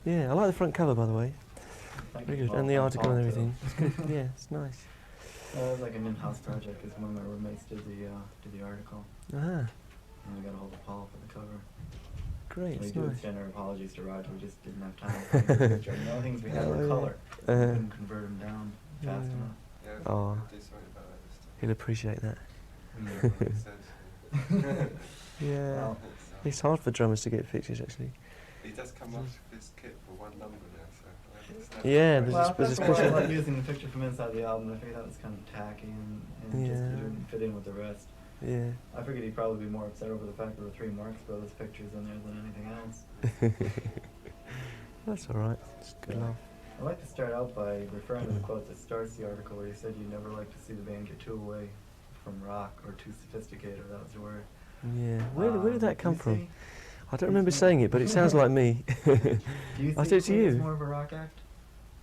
Yeah, I like the front cover, by the way. Thank Very you. good. Well, And the thank article Paul, and too. everything. It's good. Yeah, it's nice. It was like an in-house project because one of my roommates did the article, Ah, and we got a hold of Paul for the cover. great. We It's do nice. extend our apologies to Roger. We just didn't have time to paint the picture. And the other things we had Oh, were yeah. color. We Uh, couldn't convert them down fast yeah. enough. Yeah, Oh. we'll do something about that this time. He'll appreciate that. Yeah, like you said. Yeah. Well, It's hard for drummers to get pictures, actually. He does come off this kit for one number now, so it's never Yeah, quite- there's well, a that's special- why I like using the picture from inside the album. I figured that was kind of tacky and just Yeah. it didn't fit in with the rest. Yeah. I figured he'd probably be more upset over the fact there were 3 Marx Brothers pictures in there than anything else. That's all right. It's good laugh. I'd like to start out by referring to the quote that starts the article where you said you'd never like to see the band get too away from rock or too sophisticated. That was your word. Yeah. Where did that come do you from? see- I don't remember saying it, but it sounds like me. Do you I see said it to Queen as you. more of a rock act?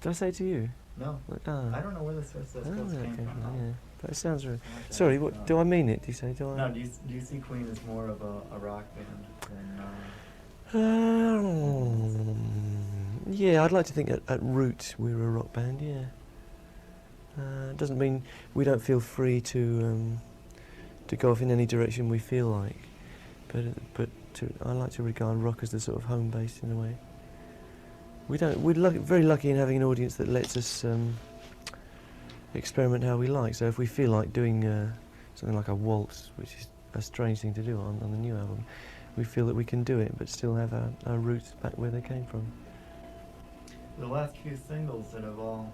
Did I say it to you? No. No. I don't know where this quote I don't know where came that came from. from, yeah. But it sounds right. I'll have to Sorry, ask, what, do I mean it? Do you say, do I? No, do you see Queen as more of a rock band than Yeah, I'd like to think at root we're a rock band, yeah. Doesn't mean we don't feel free to go off in any direction we feel like, but I like to regard rock as the sort of home base in a way. We're very lucky in having an audience that lets us experiment how we like. So if we feel like doing something like a waltz, which is a strange thing to do on the new album, we feel that we can do it, but still have our roots back where they came from. the last few singles that have all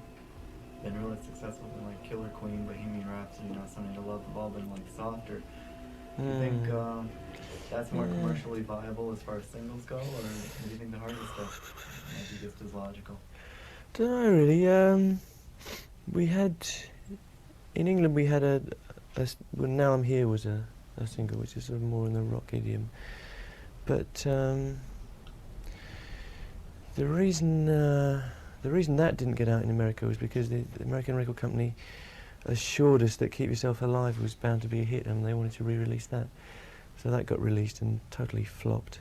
been really successful, been like Killer Queen, Bohemian Rhapsody, You Know Something to Love, have all been like softer. Do you think that's more Yeah. commercially viable as far as singles go, or do you think the harder stuff might be just as logical? Don't know really. We had in England we had well, Now I'm Here was a single which is sort of more in the rock idiom, but the reason that didn't get out in America was because the American record company assured us that Keep Yourself Alive was bound to be a hit, and they wanted to re-release that. So that got released and totally flopped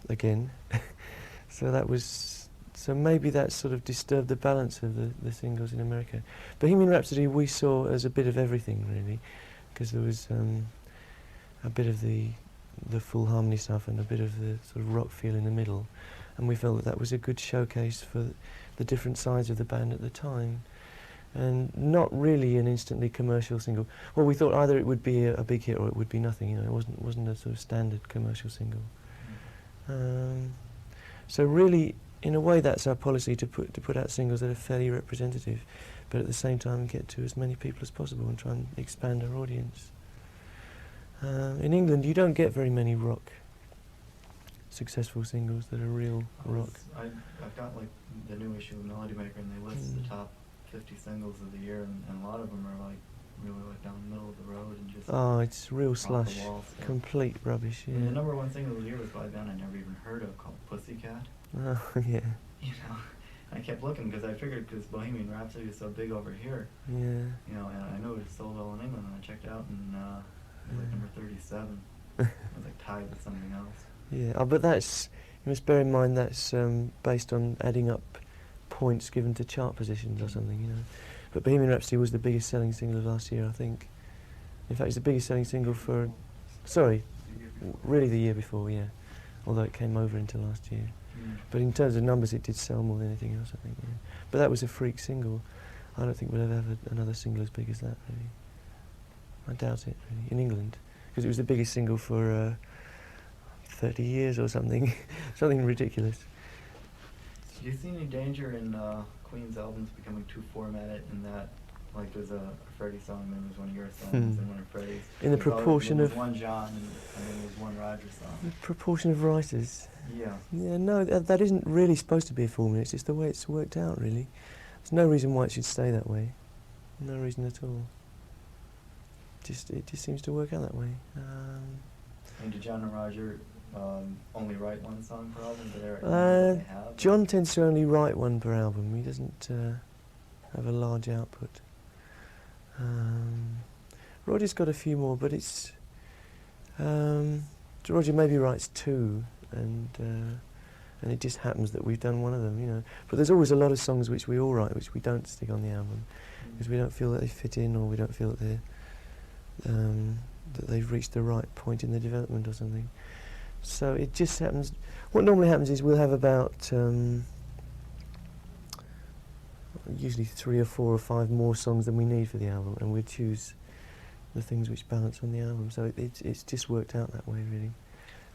again. So maybe that sort of disturbed the balance of the singles in America. Bohemian Rhapsody we saw as a bit of everything really, because there was a bit of the full harmony stuff and a bit of the sort of rock feel in the middle, and we felt that was a good showcase for the different sides of the band at the time. And not really an instantly commercial single. Well, we thought either it would be a big hit or it would be nothing. You know, it wasn't a sort of standard commercial single. So really, in a way, that's our policy, to put out singles that are fairly representative, but at the same time get to as many people as possible and try and expand our audience. In England, you don't get very many rock successful singles that are real rock. I've got like the new issue of Melody Maker, and they list the top 50 singles of the year, and a lot of them are like really like down the middle of the road and just Oh, it's real off the slush, wall stuff. complete rubbish. I mean, the Yeah. number 1 single of the year was by a band I never even heard of called Pussycat. Oh, yeah. You know, I kept looking because I figured because Bohemian Rhapsody is so big over here, Yeah. you know, and I knew it was sold all in England, and I checked out, and it was like Yeah. number 37. It was like tied with something else. Yeah, but that's, you must bear in mind that's based on adding up points given to chart positions or something, you know. But Bohemian Rhapsody was the biggest selling single of last year, I think. In fact, it's the biggest selling single for, really the year before, yeah. Although it came over into last year. But in terms of numbers, it did sell more than anything else, I think, yeah. But that was a freak single. I don't think we'll ever have another single as big as that, really. I doubt it, really, in England. Because it was the biggest single for 30 years or something. Something ridiculous. Do you see any danger in Queen's albums becoming too formatted in that, like there's a Freddie song, and then there's one of your songs, and one of Freddie's? In the There's always- proportion there's of- one John, and then there's one Roger song. The proportion of writers. Yeah. Yeah, no, that isn't really supposed to be a formula. It's just the way it's worked out, really. There's no reason why it should stay that way. No reason at all. It just seems to work out that way. And did John and Roger only write one song per album? Did Eric they have? John tends to only write one per album. He doesn't have a large output. Roger's got a few more, but it's... Roger maybe writes 2, and and it just happens that we've done one of them, you know. But there's always a lot of songs which we all write, which we don't stick on the album, because we don't feel that they fit in, or we don't feel that that they've reached the right point in their development or something. So it just happens. What normally happens is we'll have about usually 3 or 4 or 5 more songs than we need for the album, and we'll choose the things which balance on the album. So it's just worked out that way, really.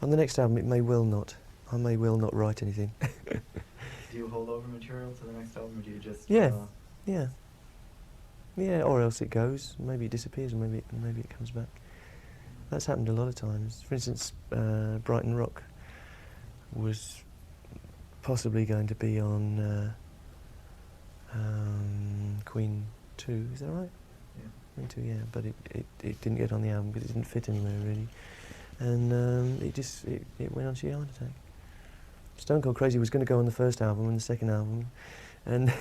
On the next album, it may well not. I may well not write anything. Do you hold over material to the next album, or do you just? Yeah. Yeah, or else it goes. Maybe it disappears, and maybe it comes back. That's happened a lot of times. For instance, Brighton Rock was possibly going to be on Queen 2, is that right? Yeah. Queen 2, yeah, but it didn't get on the album because it didn't fit anywhere really. And it went on to Heart Attack. Stone Cold Crazy was going to go on the first album and the second album, and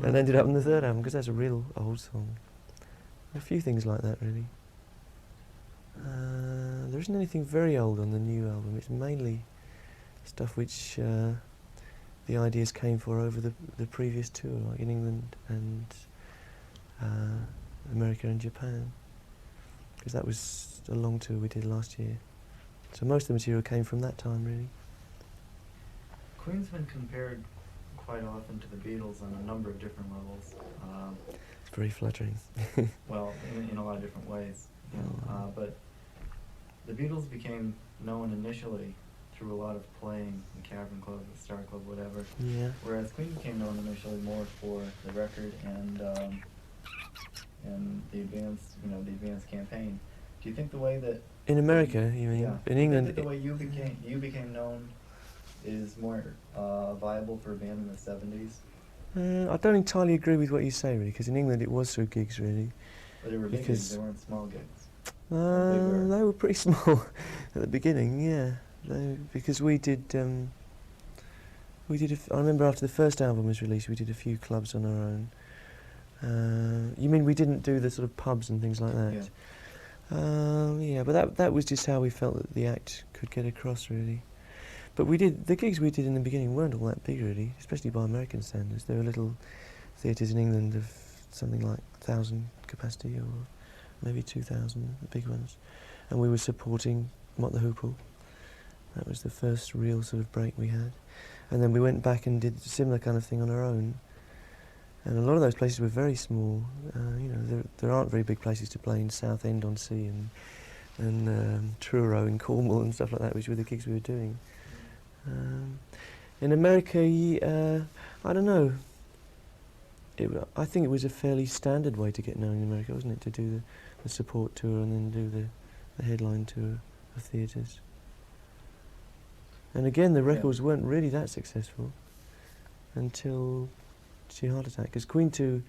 and ended up on the third album, because that's a real old song. A few things like that, really. There isn't anything very old on the new album. It's mainly stuff which the ideas came for over the previous tour, like in England and America and Japan, because that was a long tour we did last year. So most of the material came from that time, really. Queen's been compared quite often to the Beatles on a number of different levels. It's very flattering. Well, in a lot of different ways. You know, but the Beatles became known initially through a lot of playing in Cavern Club, the Star Club, whatever. Yeah. Whereas Queen became known initially more for the record and the advanced campaign. Do you think the way that In America, you mean? Yeah. In Do you England, think that the way you became known is more viable for a band in the 70s? I don't entirely agree with what you say, really, because in England it was through gigs, really. But they were big Because- gigs, they weren't small gigs. They were pretty small at the beginning, yeah. Because we did. I remember after the first album was released, we did a few clubs on our own. You mean we didn't do the sort of pubs and things like that? Yeah. Yeah, but that was just how we felt that the act could get across, really. But the gigs we did in the beginning weren't all that big, really, especially by American standards. There were little theatres in England of something like 1,000 capacity, or maybe 2,000, the big ones. And we were supporting Mott the Hoople. That was the first real sort of break we had. And then we went back and did a similar kind of thing on our own. And a lot of those places were very small. There aren't very big places to play in Southend-on-Sea and Truro in Cornwall and stuff like that, which were the gigs we were doing. In America, I don't know. I think it was a fairly standard way to get known in America, wasn't it? To do the support tour and then do the headline tour of theatres. And again, the records weren't really that successful until Heart Attack, because Queen 2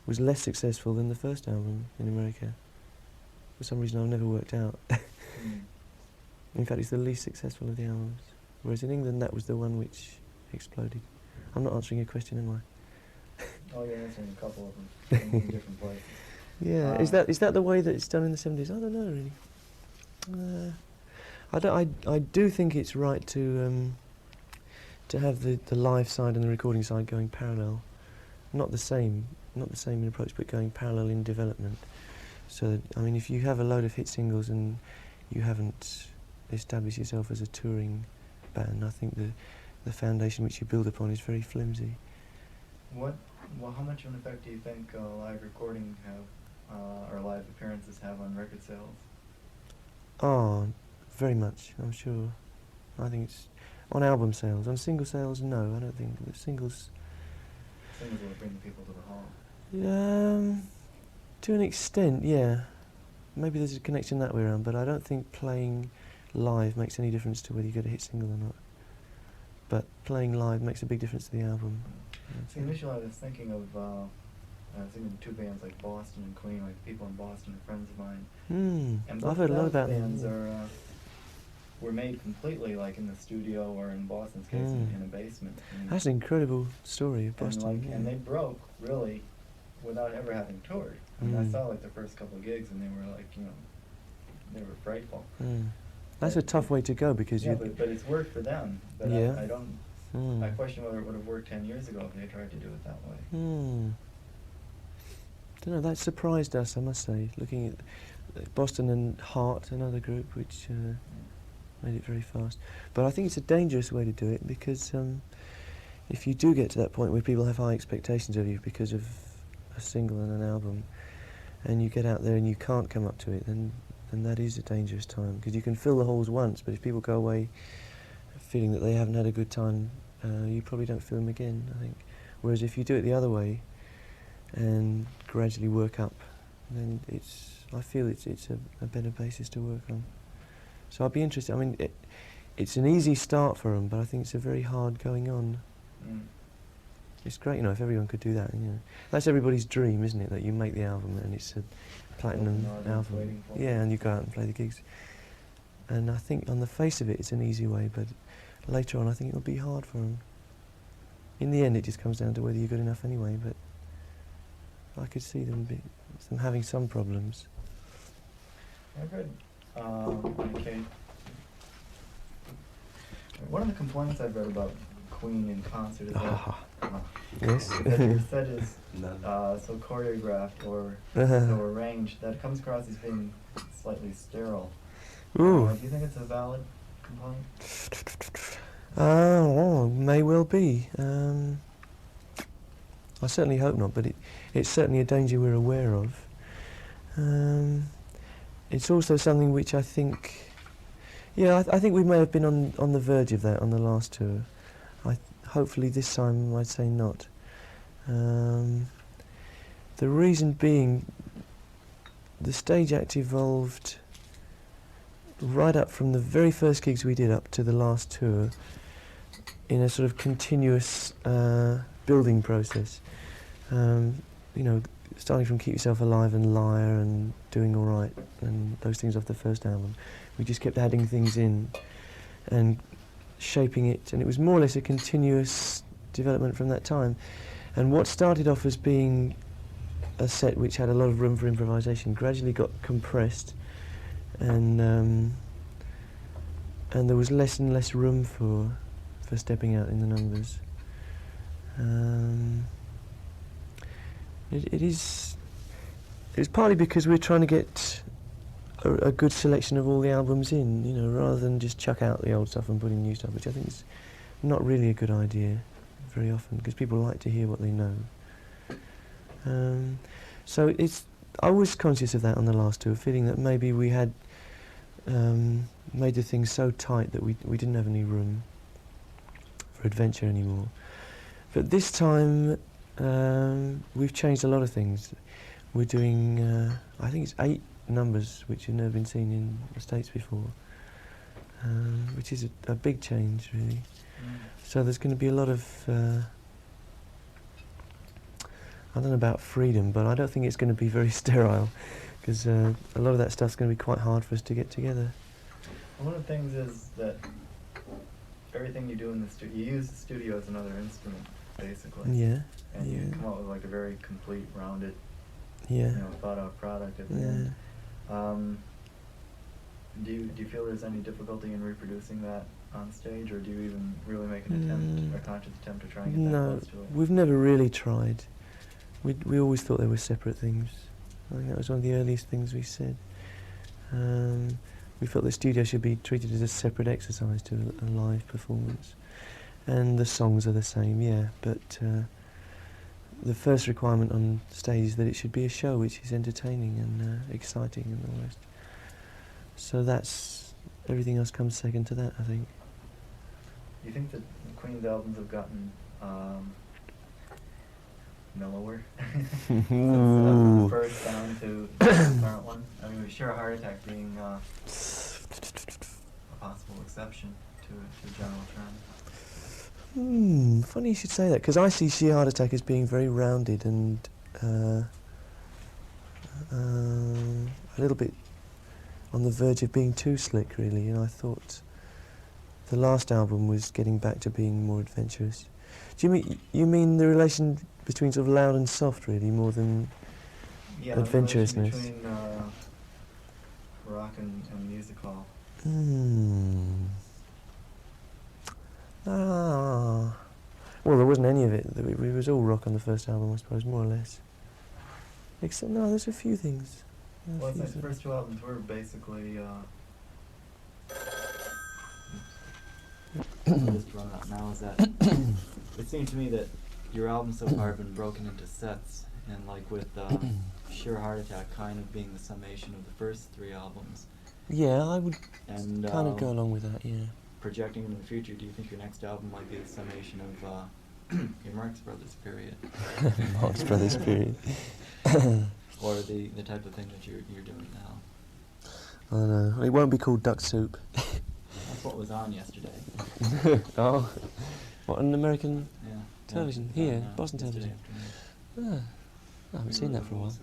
was less successful than the first album in America. For some reason I've never worked out. In fact, it's the least successful of the albums. Whereas in England, that was the one which exploded. I'm not answering your question, am I? Oh, you're answering a couple of them in different places. Yeah, is that the way that it's done in the 70s? I don't know, really. I do think it's right to have the live side and the recording side going parallel. Not the same in approach, but going parallel in development. So, I mean, if you have a load of hit singles and you haven't established yourself as a touring band, I think the foundation which you build upon is very flimsy. How much of an effect do you think live recording have, or live appearances have on record sales? Oh, very much, I'm sure. I think it's on album sales. On single sales, no, I don't think. The singles... Singles will bring people to the hall. To an extent, yeah. Maybe there's a connection that way around, but I don't think playing live makes any difference to whether you get a hit single or not. But playing live makes a big difference to the album. See, initially I was thinking of two bands like Boston and Queen, like people in Boston are friends of mine. And I've heard a lot about them. bands were made completely like in the studio, or in Boston's case in a basement. And That's an incredible story of Boston. and they broke really without ever having toured. I mean, I saw like the first couple of gigs and they were like, they were frightful. That's a tough way to go, because but it's worked for them. But Yeah. I don't I question whether it would have worked 10 years ago if they tried to do it that way. Don't know, that surprised us, I must say, looking at Boston and Heart, another group, which made it very fast. But I think it's a dangerous way to do it, because if you do get to that point where people have high expectations of you because of a single and an album, and you get out there and you can't come up to it, then that is a dangerous time, because you can fill the halls once, but if people go away feeling that they haven't had a good time, you probably don't feel them again, I think. Whereas if you do it the other way and gradually work up, then I feel it's a better basis to work on. So I'd be interested. I mean, it's an easy start for them, but I think it's a very hard going on. It's great, if everyone could do that. That's everybody's dream, isn't it? That you make the album and it's a platinum album. Yeah, and you go out and play the gigs. And I think on the face of it, it's an easy way, but later on, I think it'll be hard for them. In the end, it just comes down to whether you're good enough anyway. But I could see them having some problems. I've read, okay. One of the complaints I've read about Queen in concert is that Yes. your set is None. so choreographed or so arranged that it comes across as being slightly sterile. Ooh. Do you think it's a valid complaint? May well be. I certainly hope not, but it's certainly a danger we're aware of. It's also something which I think, I think we may have been on the verge of that on the last tour. Hopefully this time I'd say not. The reason being, the stage act evolved right up from the very first gigs we did up to the last tour in a sort of continuous building process. Starting from Keep Yourself Alive and Liar and Doing All Right and those things off the first album. We just kept adding things in and shaping it, and it was more or less a continuous development from that time. And what started off as being a set which had a lot of room for improvisation gradually got compressed, and there was less and less room for stepping out in the numbers. It's partly because we're trying to get a good selection of all the albums in, rather than just chuck out the old stuff and put in new stuff, which I think is not really a good idea very often, because people like to hear what they know. So I was conscious of that on the last tour, feeling that maybe we had made the thing so tight that we didn't have any room for adventure anymore. But this time we've changed a lot of things. We're doing, I think it's 8 numbers which have never been seen in the States before, which is a big change, really. So there's going to be a lot of, I don't know about freedom, but I don't think it's going to be very sterile, because a lot of that stuff's going to be quite hard for us to get together. One of the things is that everything you do in the studio, you use the studio as another instrument, basically. Yeah. And you come out with like a very complete, rounded, Yeah. thought out product at the Yeah. end. Do you feel there's any difficulty in reproducing that on stage, or do you even really make an attempt, a conscious attempt to try and get that No, close to it? we've never really tried. We always thought they were separate things. I think that was one of the earliest things we said. We felt the studio should be treated as a separate exercise to a live performance. And the songs are the same, yeah, but the first requirement on stage is that it should be a show which is entertaining and exciting and all the rest. So everything else comes second to that, I think. Do you think that Queen's albums have gotten mellower since the first down to the current one? I mean, with Sheer Heart Attack being a possible exception to a general trend. Funny you should say that, because I see Sheer Heart Attack as being very rounded and a little bit on the verge of being too slick, really. And I thought the last album was getting back to being more adventurous. Do you mean the relation between sort of loud and soft, really, more than adventurousness? The relation between rock and music hall. Ah. Well, there wasn't any of it. It was all rock on the first album, I suppose, more or less. Except, no, there's a few things. Well, it's like the first two albums were basically. I'm just running out now. Is that it seemed to me that your albums so far have been broken into sets, and like with Sheer Heart Attack kind of being the summation of the first three albums. Yeah, I would And kind of go along with that, yeah. projecting into the future, do you think your next album might be the summation of your Marx Brothers period? Marx Brothers period. Or the type of thing that you're doing now? I don't know. It won't be called Duck Soup. That's what was on yesterday. Oh. What, an American Yeah. television? Yeah, Here, no, Boston yesterday television. I haven't seen that for a while.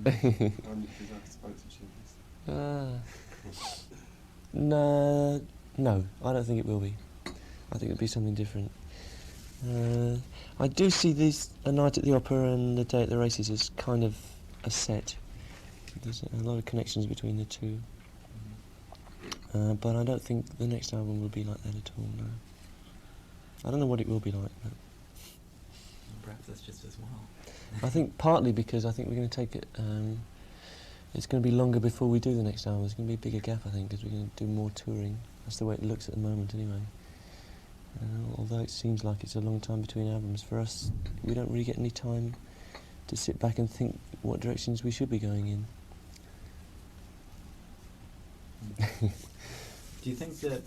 afternoon. Only because I spoke to Chivis. No, I don't think it will be. I think it'll be something different. I do see this A Night at the Opera and A Day at the Races as kind of a set. There's a lot of connections between the two. But I don't think the next album will be like that at all, no. I don't know what it will be like, but Perhaps that's just as well. I think partly because I think we're going to take it, it's going to be longer before we do the next album. There's going to be a bigger gap, I think, because we're going to do more touring. That's the way it looks at the moment, anyway. Although it seems like it's a long time between albums, for us, we don't really get any time to sit back and think what directions we should be going in. Do you think that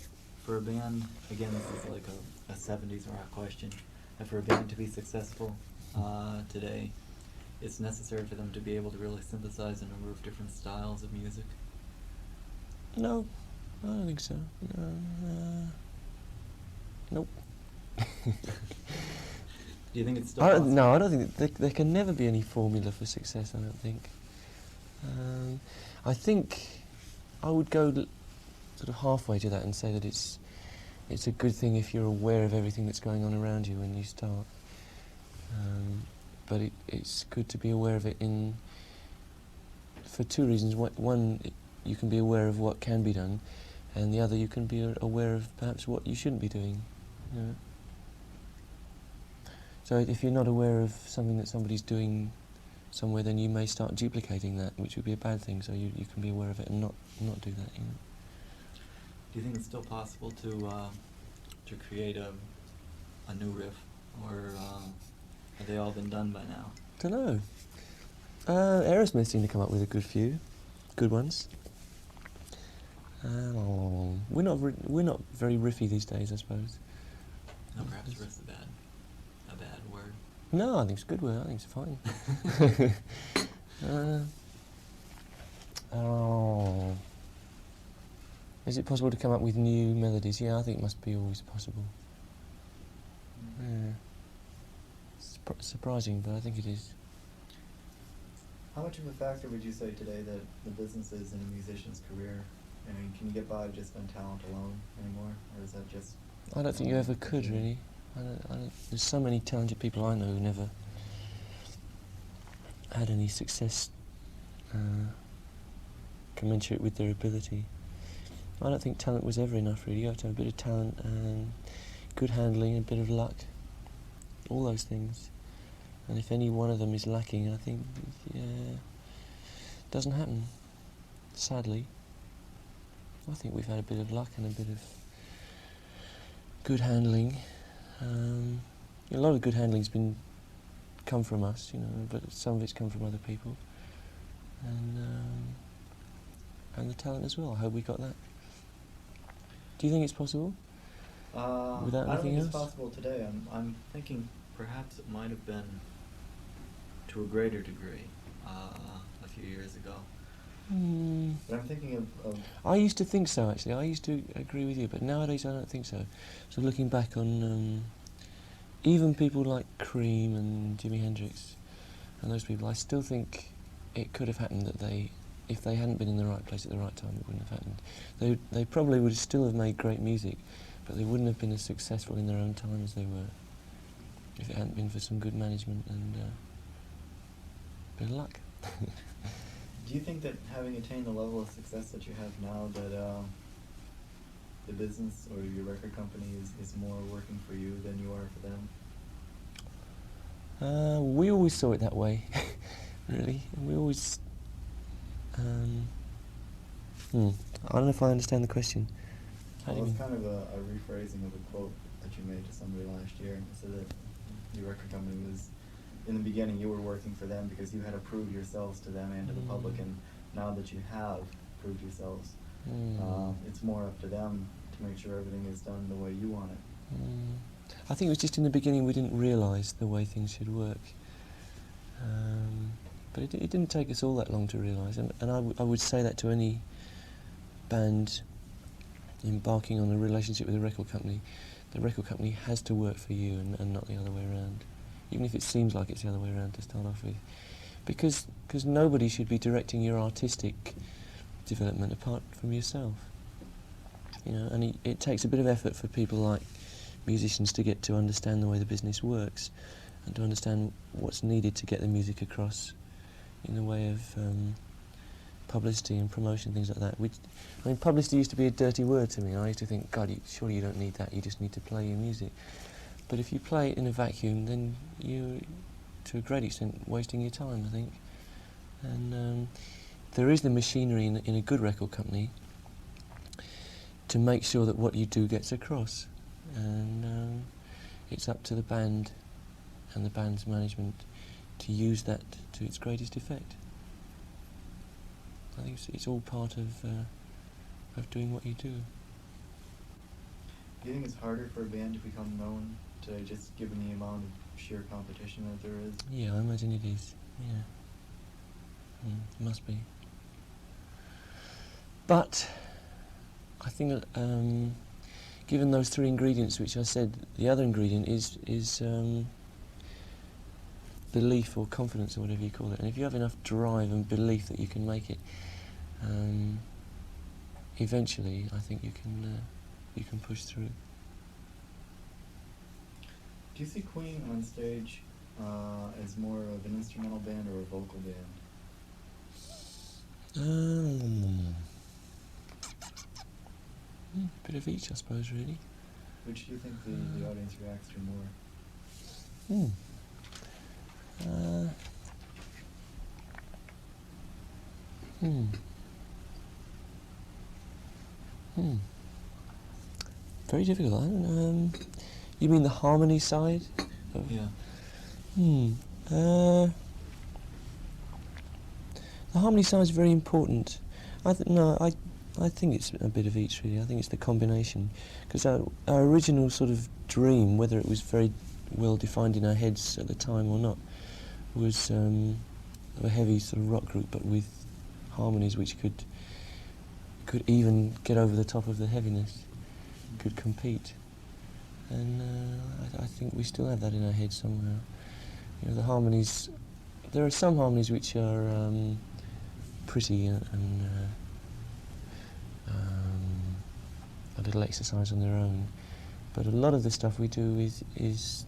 for a band, again, this is like a 70s rock question, that for a band to be successful today, it's necessary for them to be able to really synthesize a number of different styles of music? No, I don't think so. Nope. Do you think it's still possible? No, I don't think there can never be any formula for success, I don't think. I think I would go sort of halfway to that and say that it's a good thing if you're aware of everything that's going on around you when you start. But it's good to be aware of it for two reasons. One, you can be aware of what can be done, and the other, you can be aware of perhaps what you shouldn't be doing. You know? So if you're not aware of something that somebody's doing somewhere, then you may start duplicating that, which would be a bad thing. So you can be aware of it and not do that. You know? Do you think it's still possible to create a new riff, or have they all been done by now? Don't know. Aerosmith seem to come up with a good few, good ones. We're not very riffy these days, I suppose. No, perhaps riff's a bad word. No, I think it's a good word. I think it's fine. Is it possible to come up with new melodies? Yeah, I think it must be always possible. Yeah. Surprising, but I think it is. How much of a factor would you say today that the business is in a musician's career? I mean, can you get by just on talent alone anymore, or is that just... I don't think you ever could, really. There's so many talented people I know who never had any success commensurate with their ability. I don't think talent was ever enough, really. You have to have a bit of talent and good handling and a bit of luck. All those things. And if any one of them is lacking, I think, it doesn't happen, sadly. I think we've had a bit of luck and a bit of good handling. A lot of good handling's come from us, you know, but some of it's come from other people. And the talent as well. I hope we got that. Do you think it's possible? Without I don't think anything it's else? possible today. I'm thinking perhaps it might have been to a greater degree a few years ago. But I'm thinking of I used to think so, actually. I used to agree with you, but nowadays I don't think so. So looking back on even people like Cream and Jimi Hendrix and those people, I still think it could have happened that if they hadn't been in the right place at the right time, it wouldn't have happened. They probably would still have made great music, but they wouldn't have been as successful in their own time as they were if it hadn't been for some good management and a bit of luck. do you think that having attained the level of success that you have now, that the business or your record company is more working for you than you are for them? We always saw it that way, really. We always. I don't know if I understand the question. How do Well, you it's mean? kind of a rephrasing of a quote that you made to somebody last year. You said that your record company was, in the beginning, you were working for them because you had to prove yourselves to them and to the public, and now that you have proved yourselves, it's more up to them to make sure everything is done the way you want it. I think it was just in the beginning we didn't realise the way things should work. But it didn't take us all that long to realise, and I would say that to any band embarking on a relationship with a record company. The record company has to work for you and not the other way around, even if it seems like it's the other way around to start off with. Because nobody should be directing your artistic development apart from yourself. You know, and it takes a bit of effort for people like musicians to get to understand the way the business works and to understand what's needed to get the music across in the way of publicity and promotion, things like that. I mean, publicity used to be a dirty word to me. I used to think, God, surely you don't need that, you just need to play your music. But if you play it in a vacuum, then you're, to a great extent, wasting your time, I think. And there is the machinery in a good record company to make sure that what you do gets across. And it's up to the band and the band's management to use that to its greatest effect. I think it's all part of doing what you do. Do you think it's harder for a band to become known, to just given the amount of sheer competition that there is? Yeah, I imagine it is. Yeah, it must be. But I think given those three ingredients, which I said, the other ingredient is belief or confidence or whatever you call it. And if you have enough drive and belief that you can make it, eventually I think you can push through. Do you see Queen on stage as more of an instrumental band or a vocal band? Bit of each, I suppose, really. Which do you think the audience reacts to more? Very difficult. You mean the harmony side? Yeah. The harmony side is very important. I think it's a bit of each, really. I think it's the combination. Because our original sort of dream, whether it was very well defined in our heads at the time or not, was a heavy sort of rock group, but with harmonies which could even get over the top of the heaviness, could compete. And I think we still have that in our heads somehow. You know, the harmonies. There are some harmonies which are pretty and a little exercise on their own, but a lot of the stuff we do is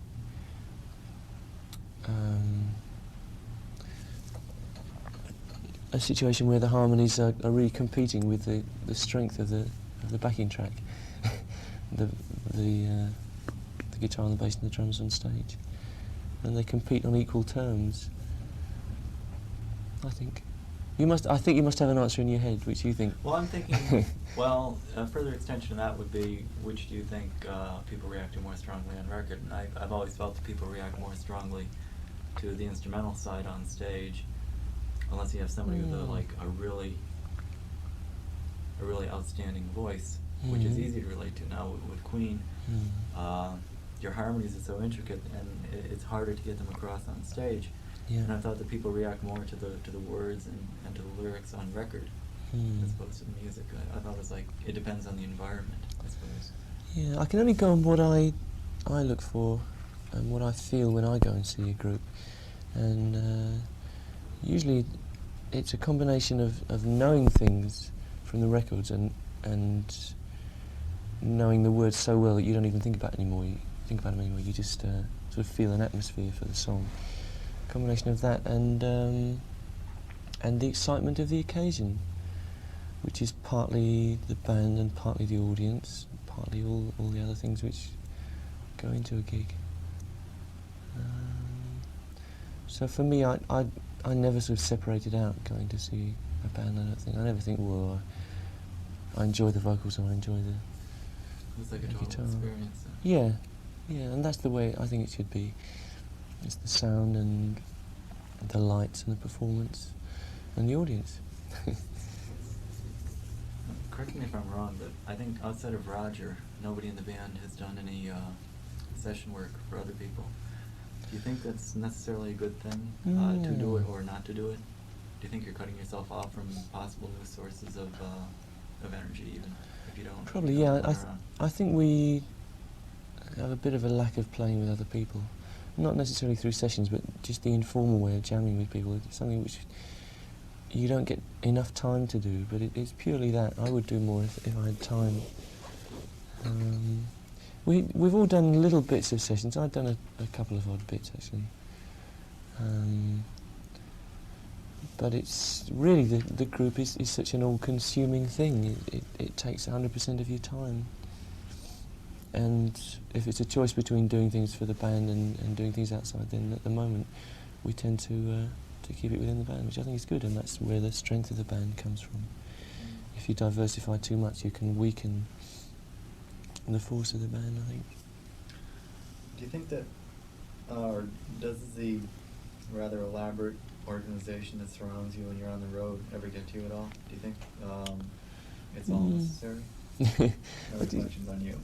a situation where the harmonies are really competing with the strength of the backing track, the guitar and the bass and the drums on stage, and they compete on equal terms. I think you must have an answer in your head, which you think. Well, I'm thinking. Well, a further extension of that would be, which do you think people react to more strongly on record? And I've always felt that people react more strongly to the instrumental side on stage, unless you have somebody with a really outstanding voice, which is easy to relate to. Now with Queen, your harmonies are so intricate, and it's harder to get them across on stage. Yeah. And I thought that people react more to the words and to the lyrics on record as opposed to the music. I thought it was like, it depends on the environment, I suppose. Yeah, I can only go on what I look for and what I feel when I go and see a group, and usually it's a combination of knowing things from the records and knowing the words so well that you don't even think about it anymore. You think about them anymore. You just sort of feel an atmosphere for the song. Combination of that and the excitement of the occasion. which is partly the band and partly the audience, partly all the other things which go into a gig. So for me, I never sort of separated out going to see a band. I don't think. I never think, well, I enjoy the vocals or I enjoy the It's like a the total guitar. experience. Yeah, and that's the way I think it should be. It's the sound and the lights and the performance and the audience. Correct me if I'm wrong, but I think outside of Roger, nobody in the band has done any session work for other people. Do you think that's necessarily a good thing, to do it or not to do it? Do you think you're cutting yourself off from possible new sources of energy, even if you don't? Probably, you don't yeah. run around? I think we have a bit of a lack of playing with other people. Not necessarily through sessions, but just the informal way of jamming with people. It's something which you don't get enough time to do, but it's purely that. I would do more if I had time. We've all done little bits of sessions. I've done a couple of odd bits, actually. But it's really, the group is such an all-consuming thing. It takes 100% of your time. And if it's a choice between doing things for the band and doing things outside, then at the moment we tend to keep it within the band, which I think is good, and that's where the strength of the band comes from. If you diversify too much, you can weaken the force of the band, I think. Do you think that, or does the rather elaborate organization that surrounds you when you're on the road ever get to you at all? Do you think it's all necessary? No reflections on you.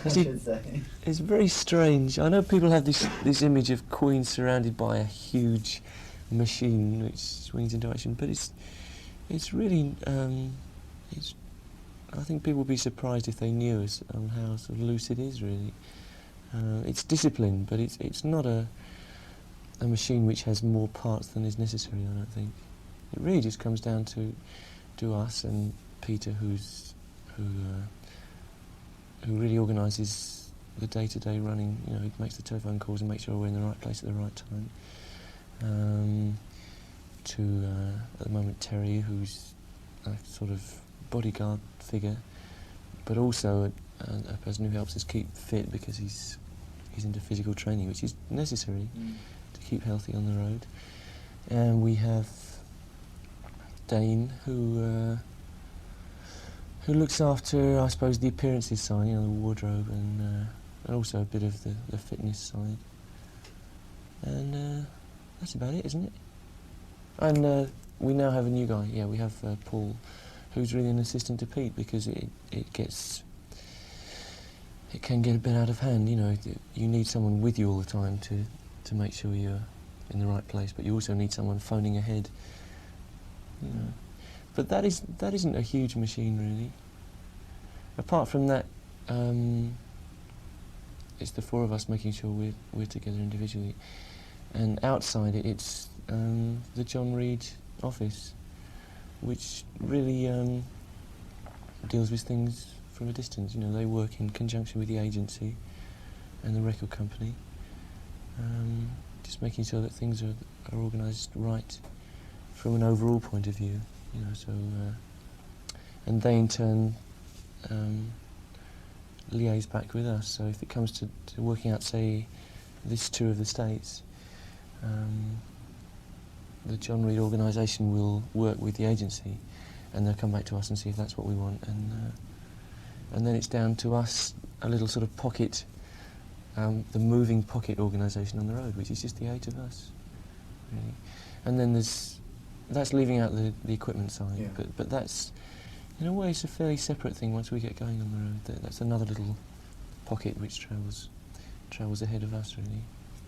I See, should say. It's very strange. I know people have this image of Queen surrounded by a huge machine which swings into action, but it's really I think people would be surprised if they knew us on how sort of loose it is, really. It's disciplined, but it's not a machine which has more parts than is necessary, I don't think. It really just comes down to us and Peter, who really organises the day-to-day running. You know, he makes the telephone calls and makes sure we're in the right place at the right time. At the moment, Terry, who's a sort of bodyguard figure, but also a person who helps us keep fit because he's into physical training, which is necessary to keep healthy on the road. And we have Dane, who looks after, I suppose, the appearances side, you know, the wardrobe, and also a bit of the fitness side. And that's about it, isn't it? And we now have a new guy. Yeah, we have Paul, who's really an assistant to Pete, because it can get a bit out of hand. You know, you need someone with you all the time to make sure you're in the right place, but you also need someone phoning ahead. You know. But that isn't a huge machine, really. Apart from that, it's the four of us making sure we're together individually. And outside it's the John Reed office, which really deals with things from a distance. You know, they work in conjunction with the agency and the record company, just making sure that things are organised right from an overall point of view. You know, so and they in turn liaise back with us. So if it comes to working out, say, this tour of the States, the John Reed organisation will work with the agency, and they'll come back to us and see if that's what we want, and then it's down to us, a little sort of pocket, the moving pocket organisation on the road, which is just the 8 of us, really. And then that's leaving out the equipment side, Yeah. but that's, in a way, it's a fairly separate thing once we get going on the road. That's another little pocket which travels ahead of us, really.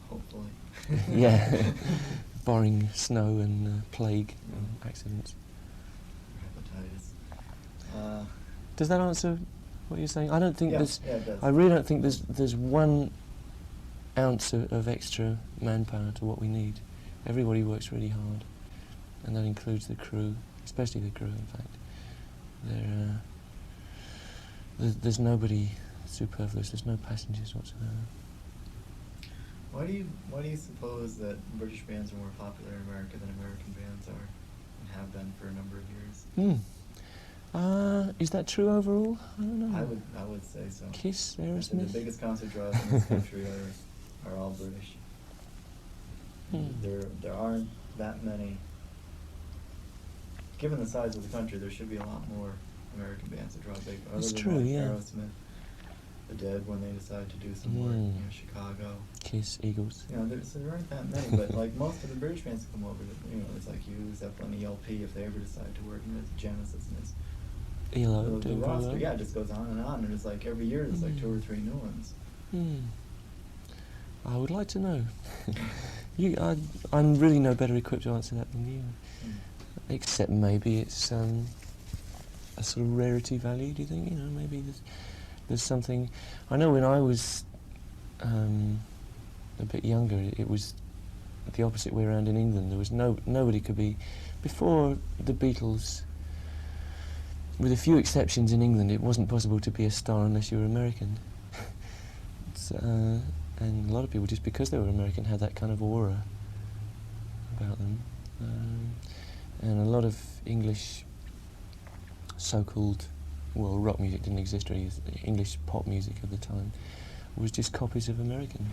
Hopefully. Yeah, barring snow and plague and accidents. Hepatitis. Does that answer what you're saying? I don't think Yeah, there's. yeah, it does. I really don't think there's 1 ounce of extra manpower to what we need. Everybody works really hard, and that includes the crew, especially the crew. In fact, there's nobody superfluous. There's no passengers whatsoever. Why do you suppose that British bands are more popular in America than American bands are? and have been for a number of years. Is that true overall? I don't know. I would say so. Kiss, I said Aerosmith. the biggest concert draws in this country are all British. There aren't that many. Given the size of the country, there should be a lot more American bands that draw big. It's Other than true, like yeah. Aerosmith, The Dead when they decide to do some work, Chicago. Kiss, Eagles. There aren't that many, but like most of the British bands that come over, it's like you, Zeppelin, ELP, if they ever decide to work, and there's Genesis, and there's ELO the doing very roster, well. yeah, it just goes on, and it's like every year there's like 2 or 3 new ones. I would like to know. I'm really no better equipped to answer that than you. Except maybe it's a sort of rarity value. Do you think? Maybe there's something. I know when I was a bit younger, it was the opposite way around in England. There was nobody could be before the Beatles. With a few exceptions in England, it wasn't possible to be a star unless you were American. And a lot of people, just because they were American, had that kind of aura about them. And a lot of English so-called, well, rock music didn't exist really, English pop music of the time was just copies of American.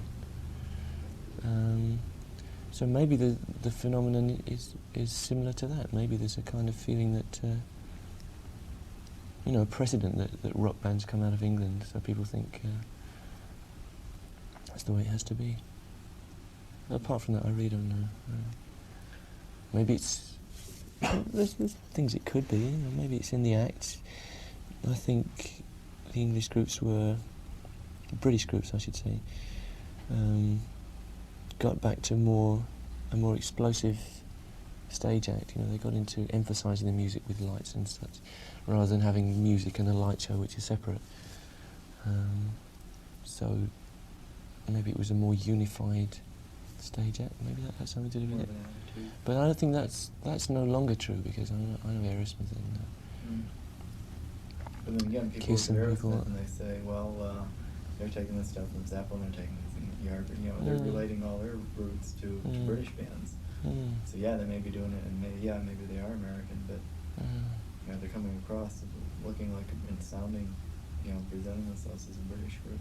So maybe the phenomenon is similar to that. Maybe there's a kind of feeling that, a precedent that rock bands come out of England, so people think that's the way it has to be. Apart from that, I really don't know. Maybe it's... there's things it could be, maybe it's in the acts. I think the English groups were... British groups, I should say, got back to a more explosive stage act. They got into emphasising the music with lights and such, rather than having music and a light show which is separate. So maybe it was a more unified stage act. Maybe that has something to do with it. But I don't think that's no longer true, because I know Aerosmith and But then again, people Kiss look at and people- Aerosmith and they say, well, they're taking this stuff from Zeppelin, they're taking this from Yardbird, they're relating all their roots to British bands. So yeah, they may be doing it, and maybe they are American, but they're coming across looking like and sounding, presenting themselves as a British group.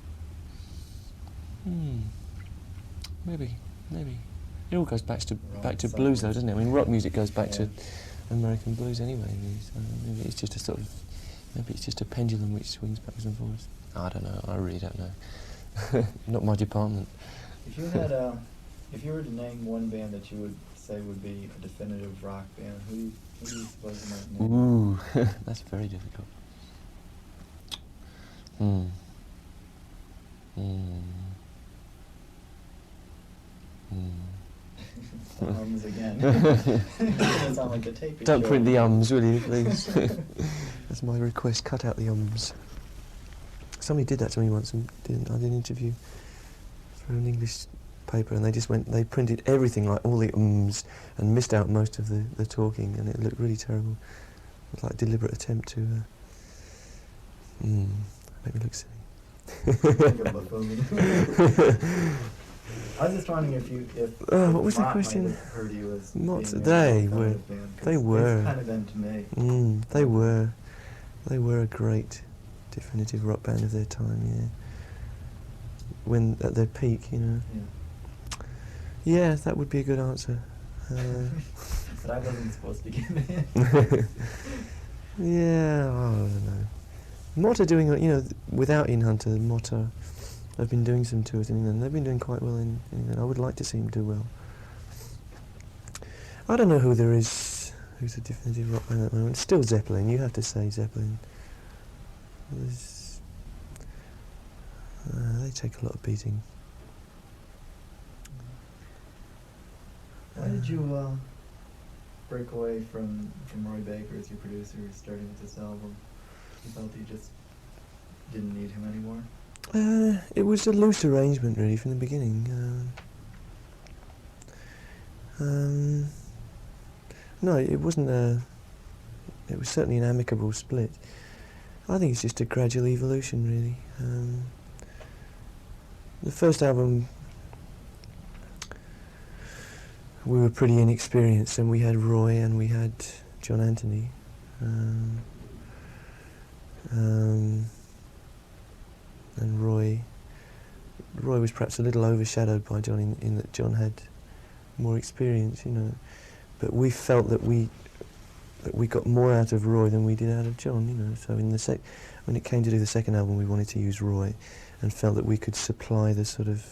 Maybe. It all goes back to Right, blues, though, doesn't it? I mean, rock music goes back to Yeah. American blues anyway. Maybe it's just a pendulum which swings backwards and forwards. I don't know. I really don't know. Not my department. If you were to name one band that you would say would be a definitive rock band, who do you suppose you might name? Ooh, that's very difficult. Ums again. Doesn't sound like the tape. Don't print the ums, will you, please? That's my request. Cut out the ums. Somebody did that to me once, and I did an interview for an English paper, and they printed everything, like all the ums, and missed out most of the talking, and it looked really terrible. It was like a deliberate attempt to make me look silly. I was just wondering if what was the Mott question? might have heard you as Mott, being a they kind were- of band, 'cause they were. It's kind of been to me. They were a great definitive rock band of their time, yeah. When at their peak, Yeah. Yeah, that would be a good answer. But I wasn't supposed to give it. Yeah, I don't know. Mott are doing, without Ian Hunter, Mott have been doing some tours in England. They've been doing quite well in England. I would like to see them do well. I don't know who there is who's a definitive rock band at the moment. Still Zeppelin. You have to say Zeppelin. They take a lot of beating. Why did you break away from Roy Baker as your producer starting with this album? You felt you just didn't need him anymore? It was a loose arrangement, really, from the beginning. No, it wasn't it was certainly an amicable split. I think it's just a gradual evolution, really. The first album we were pretty inexperienced, and we had Roy and we had John Anthony. And Roy was perhaps a little overshadowed by John in that John had more experience, you know. But we felt that we got more out of Roy than we did out of John, you know. So when it came to do the second album, we wanted to use Roy, and felt that we could supply the sort of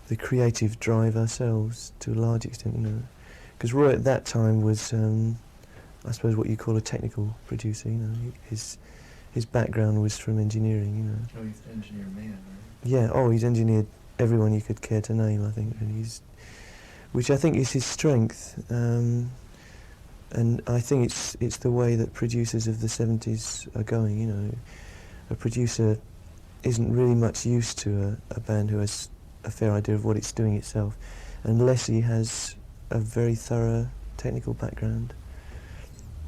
the creative drive ourselves to a large extent, you know. Because Roy at that time was, I suppose, what you call a technical producer, you know. His background was from engineering, you know. Oh, he's an engineer man, right? Yeah, he's engineered everyone you could care to name, I think, and which I think is his strength, and I think it's the way that producers of the 70s are going, you know. A producer isn't really much used to a band who has a fair idea of what it's doing itself, unless he has a very thorough technical background.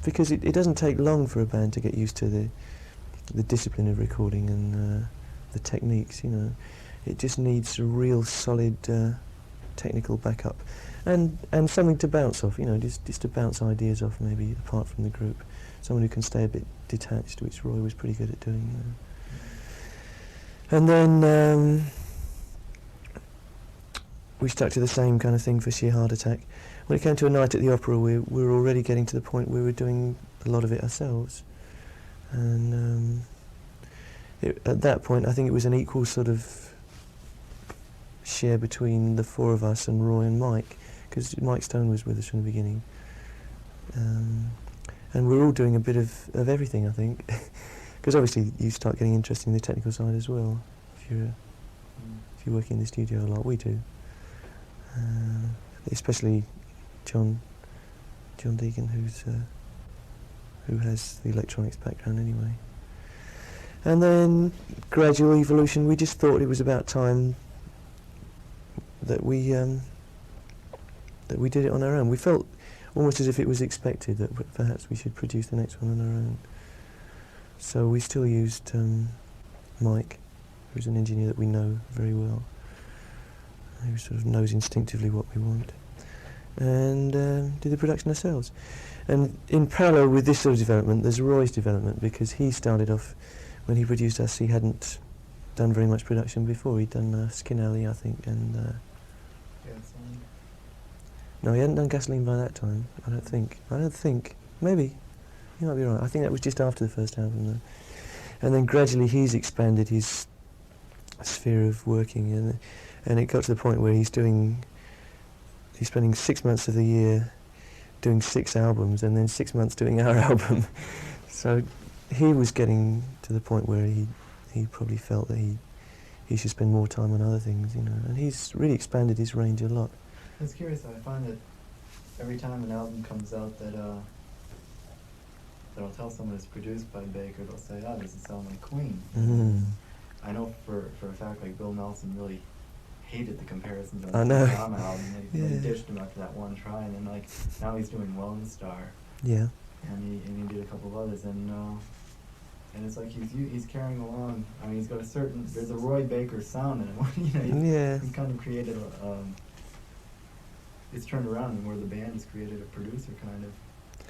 Because it doesn't take long for a band to get used to the discipline of recording and the techniques, you know. It just needs a real solid technical backup and something to bounce off, you know, just to bounce ideas off, maybe apart from the group. Someone who can stay a bit detached, which Roy was pretty good at doing, you know. And then we stuck to the same kind of thing for Sheer Heart Attack. When it came to A Night at the Opera, we were already getting to the point where we were doing a lot of it ourselves. And at that point, I think it was an equal sort of share between the four of us and Roy and Mike, because Mike Stone was with us from the beginning. And we're all doing a bit of everything, I think, because obviously you start getting interested in the technical side as well if you're working in the studio a lot. We do, especially John Deegan, who has the electronics background anyway. And then gradual evolution. We just thought it was about time that we did it on our own. We felt almost as if it was expected that perhaps we should produce the next one on our own. So we still used Mike, who's an engineer that we know very well, who sort of knows instinctively what we want, and did the production ourselves. And in parallel with this sort of development, there's Roy's development, because he started off, when he produced us, he hadn't done very much production before. He'd done Skin Alley, I think, and... Gasoline. No, he hadn't done Gasoline by that time, I don't think. Maybe. You might be right. I think that was just after the first album, though. And then gradually he's expanded his sphere of working, and it got to the point where he's spending 6 months of the year doing 6 albums, and then 6 months doing our album. So he was getting to the point where he probably felt that he should spend more time on other things, you know, and he's really expanded his range a lot. It's curious, I find that every time an album comes out that I'll tell someone it's produced by Baker, they'll say, oh, does it sound like Queen? Mm. I know for a fact, like, Bill Nelson really hated the comparisons on I the know. Drama album. He Yeah. ditched him after that one try, and then, like, now he's doing Lone Star, Yeah. and he did a couple of others, and it's like he's carrying along. I mean, he's got there's a Roy Baker sound in it. You know, Yeah. he's kind of created it's turned around, and where the band has created a producer kind of.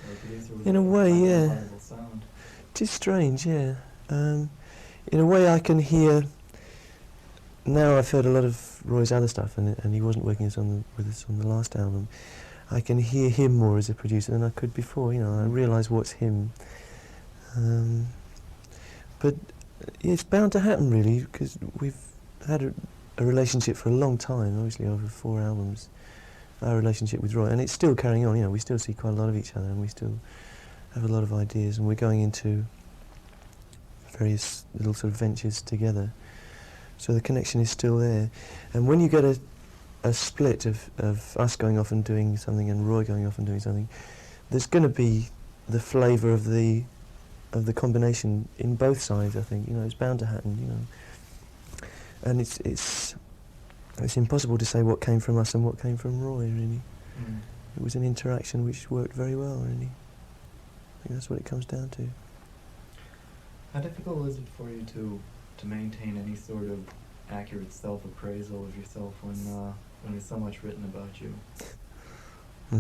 Or a producer with In a way, yeah. reliable sound. It's strange, yeah. In a way I can hear... Now I've heard a lot of Roy's other stuff, and he wasn't working with us on the last album. I can hear him more as a producer than I could before, you know. I realise what's him. But it's bound to happen, really, because we've had a relationship for a long time, obviously over 4 albums, our relationship with Roy, and it's still carrying on, you know. We still see quite a lot of each other, and we still have a lot of ideas, and we're going into various little sort of ventures together. So the connection is still there. And when you get a split of us going off and doing something and Roy going off and doing something, there's going to be the flavour of the combination in both sides, I think. You know, it's bound to happen, you know. And it's impossible to say what came from us and what came from Roy, really. Mm. It was an interaction which worked very well, really. I think that's what it comes down to. How difficult is it for you to maintain any sort of accurate self-appraisal of yourself when there's so much written about you? Do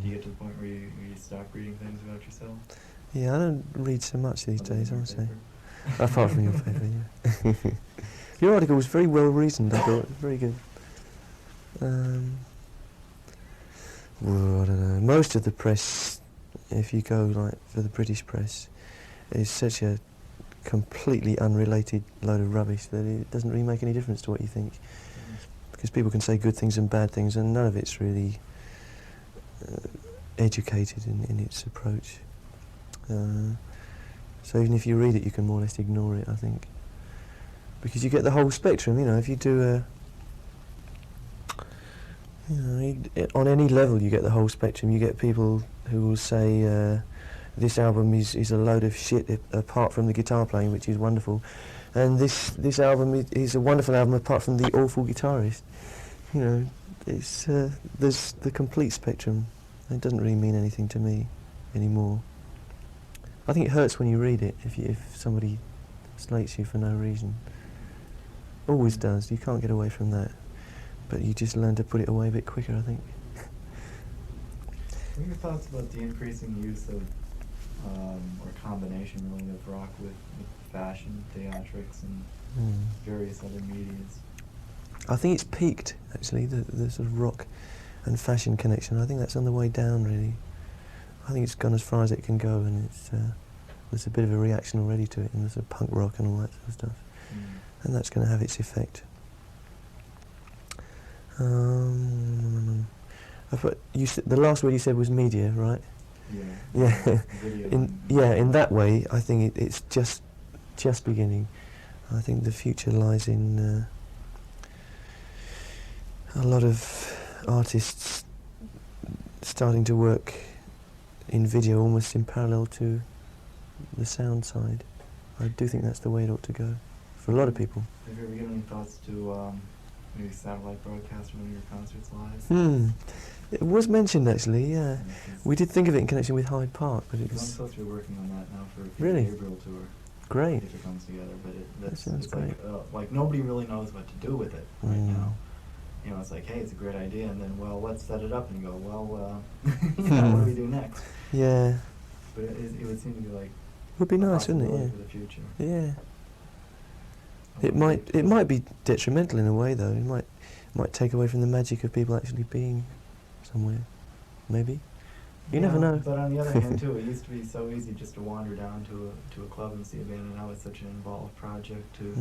you get to the point where you stop reading things about yourself? Yeah, I don't read so much these Other than days, I your would say. paper? Apart from your paper, yeah. Your article was very well reasoned, I thought. Very good. Well, I don't know. Most of the press, if you go like for the British press, is such a completely unrelated load of rubbish that it doesn't really make any difference to what you think. Because people can say good things and bad things, and none of it's really educated in its approach. So even if you read it, you can more or less ignore it, I think. Because you get the whole spectrum, you know, if you do on any level you get the whole spectrum. You get people who will say this album is a load of shit apart from the guitar playing, which is wonderful, and this album is a wonderful album apart from the awful guitarist. You know, it's there's the complete spectrum. It doesn't really mean anything to me anymore. I think it hurts when you read it if somebody slates you for no reason. Always does. You can't get away from that. But you just learn to put it away a bit quicker, I think. What are your thoughts about the increasing use of, or combination really, of rock with fashion, theatrics, and various other medias? I think it's peaked, actually, the sort of rock and fashion connection. I think that's on the way down, really. I think it's gone as far as it can go, and there's a bit of a reaction already to it, and there's a punk rock and all that sort of stuff. And that's going to have its effect. The last word you said was media, right? Yeah. Yeah. Video. In that way, I think it's just beginning. I think the future lies in a lot of artists starting to work in video almost in parallel to the sound side. I do think that's the way it ought to go for a lot of people. Have you ever given any thoughts to maybe satellite broadcast one of your concerts live? It was mentioned, actually, yeah. And it's- We did think of it in connection with Hyde Park, but I'm it's supposed to be working on that now for the Really? Gabriel tour. great. If it comes together, but that's sounds it's like nobody really knows what to do with it right Mm. now. You know, it's like, hey, it's a great idea, and then, well, let's set it up, and you go, well, you know, what do we do next? Yeah, But it would seem to be like would be a nice, wouldn't possibility it? for the future. Yeah. It might be detrimental in a way, though. It might take away from the magic of people actually being somewhere. Maybe. You never know. But on the other hand, too, it used to be so easy just to wander down to a club and see a band, and now it's such an involved project to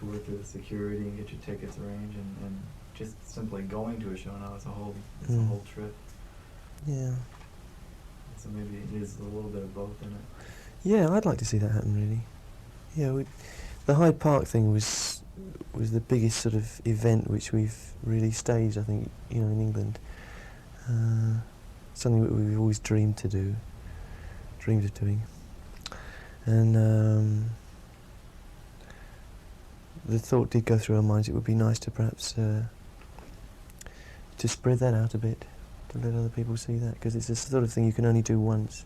work through the security and get your tickets arranged, and just simply going to a show now is a whole trip. Yeah. So maybe it is a little bit of both in it. Yeah, I'd like to see that happen, really. Yeah, the Hyde Park thing was the biggest sort of event which we've really staged, I think, you know, in England. Something that we've always dreamed of doing. And the thought did go through our minds, it would be nice to perhaps to spread that out a bit, to let other people see that, because it's the sort of thing you can only do once.